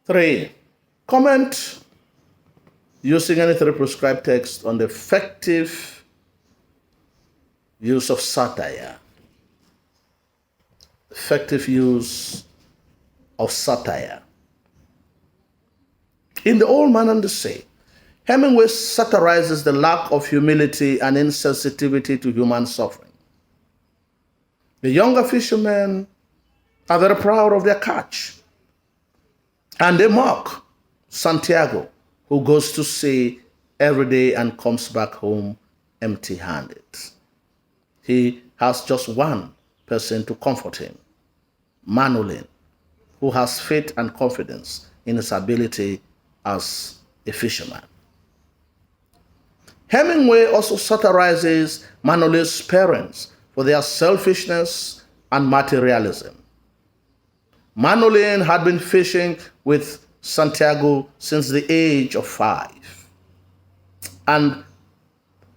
3. Comment using any three prescribed text on the effective use of satire. Effective use of satire. In The Old Man and the Sea, Hemingway satirizes the lack of humility and insensitivity to human suffering. The younger fishermen are very proud of their catch, and they mock Santiago, who goes to sea every day and comes back home empty-handed. He has just one person to comfort him, Manolin, who has faith and confidence in his ability as a fisherman. Hemingway also satirizes Manolin's parents for their selfishness and materialism. Manolin had been fishing with Santiago since the age of 5. And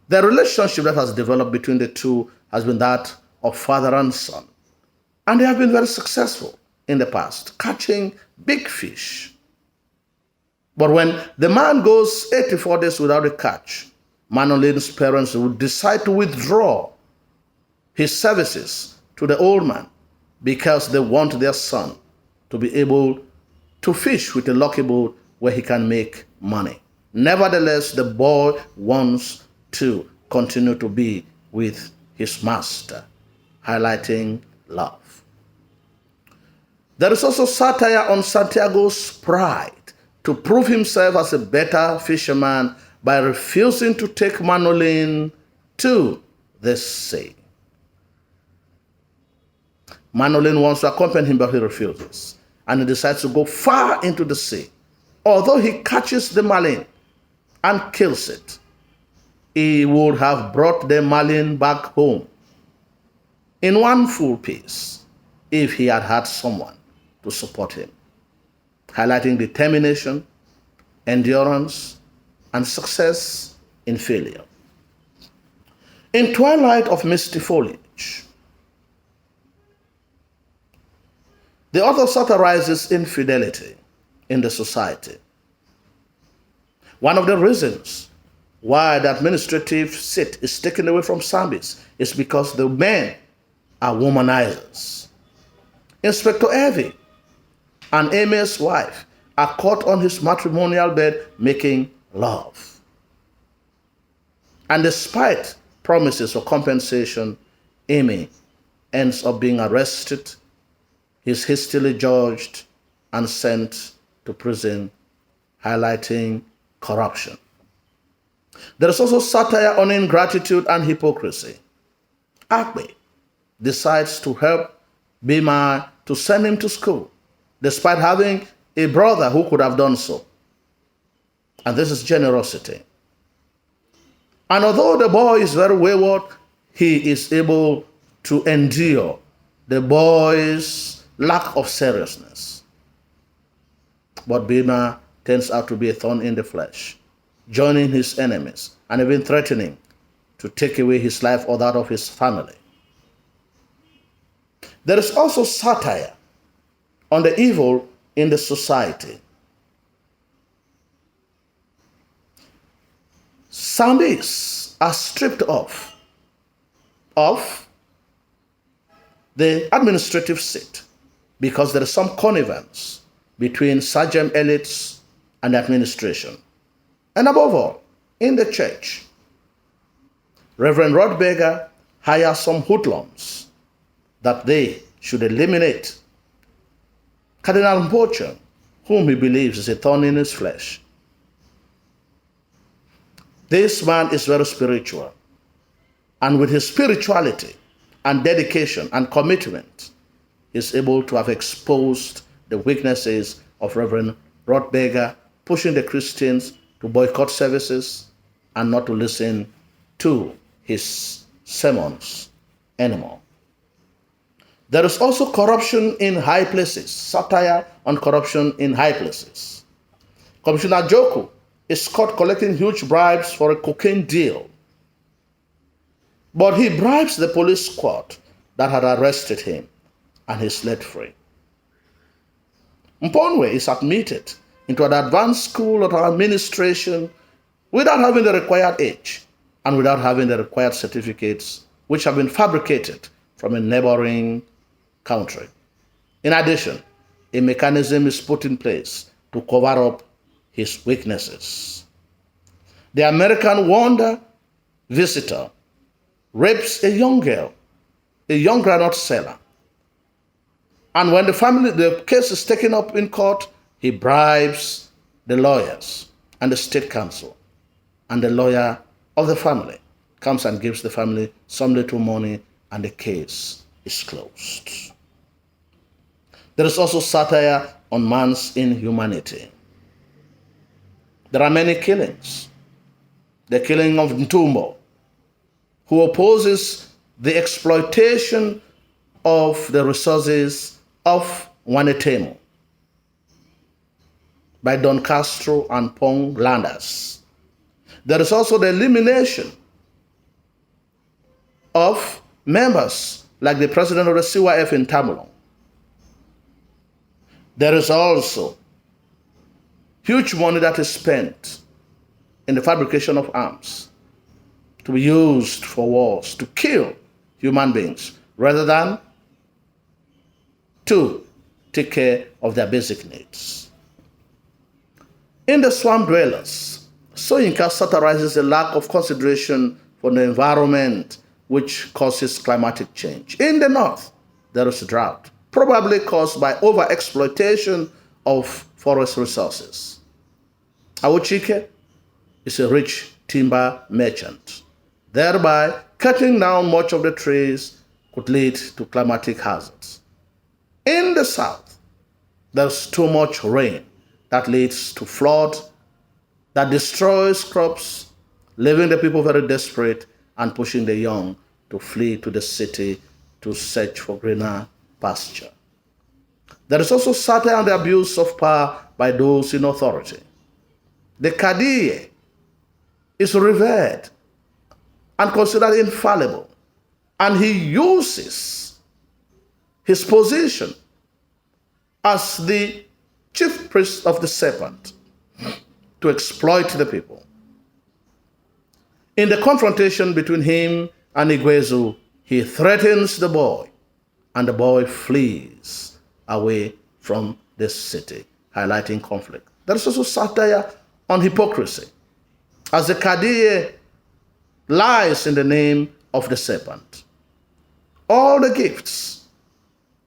the relationship that has developed between the two has been that of father and son. And they have been very successful in the past, catching big fish. But when the man goes 84 days without a catch, Manolin's parents would decide to withdraw his services to the old man because they want their son to be able to fish with a lucky boat where he can make money. Nevertheless, the boy wants to continue to be with his master, highlighting love. There is also satire on Santiago's pride to prove himself as a better fisherman by refusing to take Manolin to the sea. Manolin wants to accompany him, but he refuses, and he decides to go far into the sea. Although he catches the marlin and kills it, he would have brought the marlin back home in one full piece if he had had someone to support him, highlighting determination, endurance, and success in failure. In Twilight of Misty Foliage, the author satirizes infidelity in the society. One of the reasons why the administrative seat is taken away from Sambis is because the men are womanizers. Inspector Evie and Amy's wife are caught on his matrimonial bed making love. And despite promises for compensation, Amy ends up being arrested. He's hastily judged and sent to prison, highlighting corruption. There is also satire on ingratitude and hypocrisy. Akbe decides to help Bima to send him to school, despite having a brother who could have done so. And this is generosity. And although the boy is very wayward, he is able to endure the boy's lack of seriousness. But Bima turns out to be a thorn in the flesh, joining his enemies and even threatening to take away his life or that of his family. There is also satire on the evil in the society. Sambis are stripped of the administrative seat because there is some connivance between sergeant elites and the administration. And above all, in the church, Reverend Rodberger hires some hoodlums that they should eliminate Cardinal Mpoche, whom he believes is a thorn in his flesh. This man is very spiritual, and with his spirituality and dedication and commitment, he is able to have exposed the weaknesses of Reverend Rodberger, pushing the Christians to boycott services and not to listen to his sermons anymore. There is also corruption in high places, satire on corruption in high places. Commissioner Joku is caught collecting huge bribes for a cocaine deal, but he bribes the police squad that had arrested him and he's let free. Mponwe is admitted into an advanced school of administration without having the required age and without having the required certificates which have been fabricated from a neighboring country. In addition, a mechanism is put in place to cover up his weaknesses. The American Wonder visitor rapes a young girl, a young granite seller. And when the case is taken up in court, he bribes the lawyers and the state council. And the lawyer of the family comes and gives the family some little money, and the case is closed. There is also satire on man's inhumanity. There are many killings. The killing of Ntumbo, who opposes the exploitation of the resources of Wanetemo by Don Castro and Pong landers. There is also the elimination of members like the president of the CYF in Tamilong. There is also huge money that is spent in the fabrication of arms to be used for wars, to kill human beings, rather than to take care of their basic needs. In The Swamp Dwellers, Soyinka satirizes the lack of consideration for the environment which causes climatic change. In the north, there is a drought, probably caused by overexploitation of forest resources. Awochike is a rich timber merchant. Thereby, cutting down much of the trees could lead to climatic hazards. In the south, there's too much rain that leads to flood, that destroys crops, leaving the people very desperate and pushing the young to flee to the city to search for greener pasture. There is also satire on the abuse of power by those in authority. The Kadiye is revered and considered infallible, and he uses his position as the chief priest of the serpent to exploit the people. In the confrontation between him and Igwezu, he threatens the boy, and the boy flees away from the city, highlighting conflict. There is also satire on hypocrisy, as the Kadiye lies in the name of the serpent. All the gifts,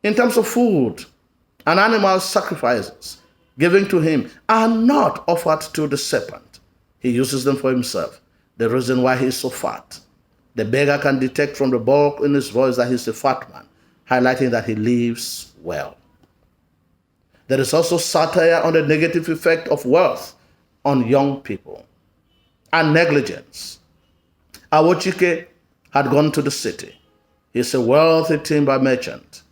in terms of food and animal sacrifices given to him, are not offered to the serpent. He uses them for himself. The reason why he is so fat. The beggar can detect from the bulk in his voice that he's a fat man, highlighting that he lives well. There is also satire on the negative effect of wealth on young people and negligence. Awochike had gone to the city. He's a wealthy timber merchant,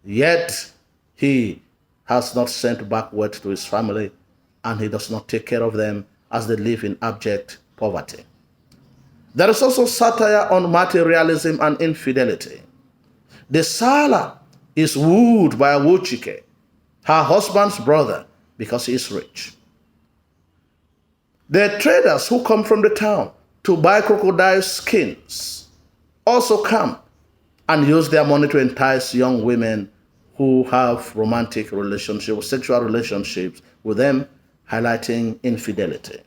yet he has not sent back word to his family, and he does not take care of them as they live in abject poverty. There is also satire on materialism and infidelity. The Sala is wooed by Awochike, her husband's brother, because he is rich. The traders who come from the town to buy crocodile skins also come and use their money to entice young women who have romantic relationships, sexual relationships with them, highlighting infidelity.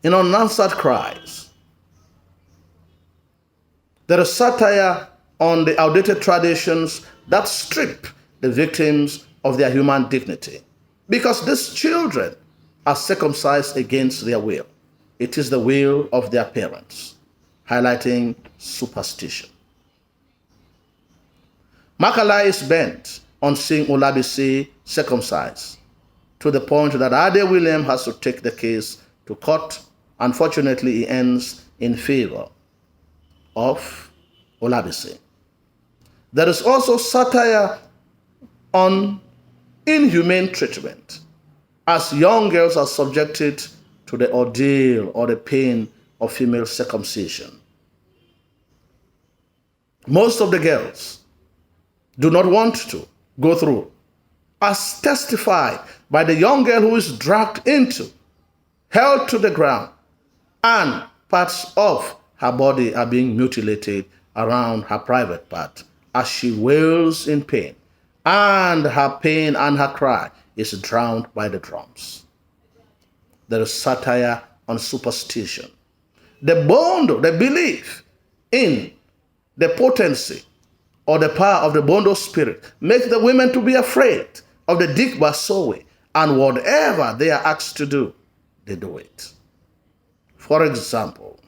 In Unanswered Cries, there is satire on the outdated traditions that strip the victims of their human dignity, because these children are circumcised against their will. It is the will of their parents, highlighting superstition. Makala is bent on seeing Olabisi circumcised, to the point that Ade William has to take the case to court. Unfortunately, he ends in favor of Olabisi. There is also satire on inhumane treatment, as young girls are subjected to the ordeal or the pain of female circumcision. Most of the girls do not want to go through as testified by the young girl who is dragged into, held to the ground, and parts of her body are being mutilated around her private part as she wails in pain, and her pain and her cry is drowned by the drums. There is satire on superstition. The bondo, the belief in the potency or the power of the bondo spirit makes the women to be afraid of the Digba Sowe, and whatever they are asked to do, they do it. For example,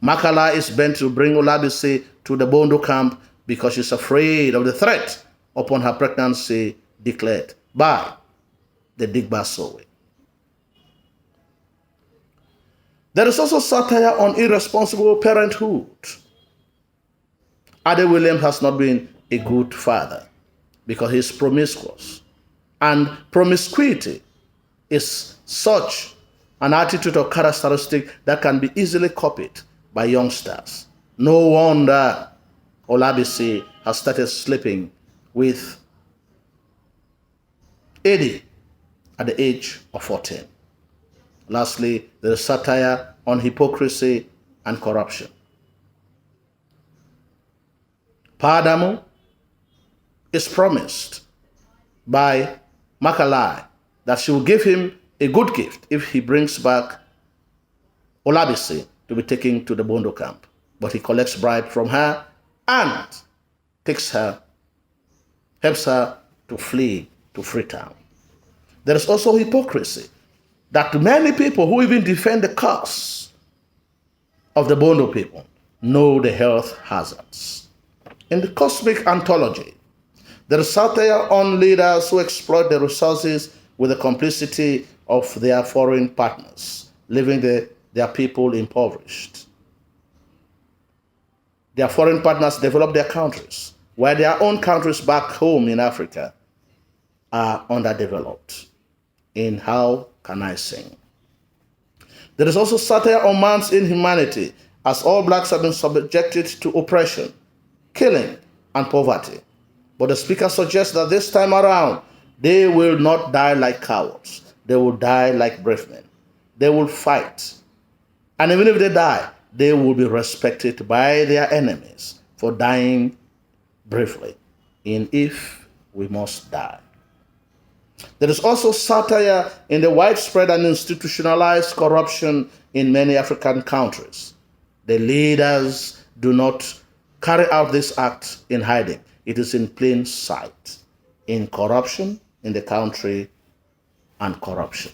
Makala is bent to bring Olabisi to the bondo camp because she's afraid of the threat upon her pregnancy declared by the Digba Sowe. There is also satire on irresponsible parenthood. Ade Williams has not been a good father because he is promiscuous. And promiscuity is such an attitude or characteristic that can be easily copied by youngsters. No wonder Olabisi has started sleeping with Eddie at the age of 14. Lastly, there is satire on hypocrisy and corruption. Padamu is promised by Makalai that she will give him a good gift if he brings back Olabisi to be taken to the bondo camp. But he collects bribe from her and takes her, helps her to flee to Freetown. There is also hypocrisy that many people who even defend the cause of the bondo people know the health hazards. In the cosmic anthology, there is satire on leaders who exploit the resources with the complicity of their foreign partners, leaving their people impoverished. Their foreign partners develop their countries, while their own countries back home in Africa are underdeveloped. In How Can I Sing? There is also satire on man's inhumanity, as all blacks have been subjected to oppression, killing, and poverty. But the speaker suggests that this time around, they will not die like cowards. They will die like brave men. They will fight. And even if they die, they will be respected by their enemies for dying bravely in If We Must Die. There is also satire in the widespread and institutionalized corruption in many African countries. The leaders do not carry out this act in hiding. It is in plain sight, in corruption in the country and corruption.